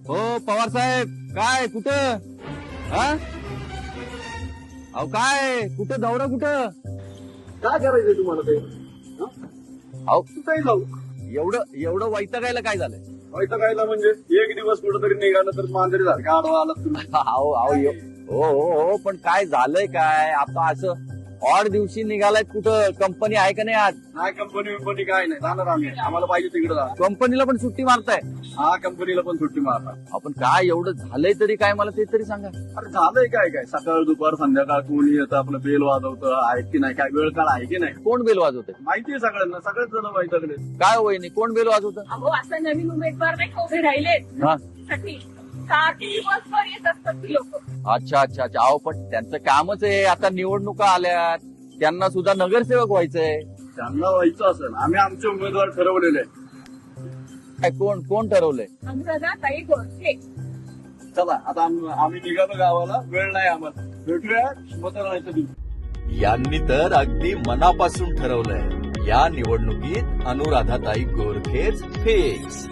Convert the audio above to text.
हो पवार साहेब, काय कुठं? हा अहो काय कुठं दौरा कुठं? काय करायचंय तुम्हाला ते? अहो कुठेही जाऊ एवढं एवढं वैतागायला काय झालंय? व्हायचं कायला म्हणजे एक दिवस कुठंतरी निघालं तर मांजरी सारखा आडवा आला तुम्ही. अहो अहो हो हो हो पण काय झालंय काय आता असं ऑड दिवशी निघालाय कुठं? कंपनी आहे का नाही आज? नाही कंपनी काय नाही जाणार आम्ही आम्हाला पाहिजे तिकडे जा. कंपनीला पण सुट्टी मारताय? हा कंपनीला पण सुट्टी मारणार. आपण काय एवढं झालंय तरी काय मला ते तरी सांगा. अरे झालंय काय काय सकाळ दुपार संध्याकाळ कोणी येतं आपलं बेल वाजवतं आहे की नाही काय वेळ काळ आहे की नाही कोण बेल वाजवतंय? माहितीये सगळ्यांना सगळेच जण माहिती. काय वहिनी कोण बेल वाजवतं? अहो असं नवीन उमेदवार नाही का उभे राहिलेत हा साठी 7 दिवसभर येत असतात ती लोक. अच्छा अच्छा अच्छा अहो पण त्यांचं कामच आहे. आता निवडणुका आल्यात, त्यांना सुद्धा नगरसेवक व्हायचंय. त्यांना व्हायचं असेल आम्ही आमचे उमेदवार ठरवलेले आहे. काय कोण कोण ठरवलंय? अनुराधा ताई गोरखे. चला आता आम्ही निघालो गावाला वेळ नाही आम्हाला भेटूया मतदानाच्या दिवशी. यांनी तर अगदी मनापासून ठरवलंय या निवडणुकीत अनुराधाताई गोरखेच फिक्स.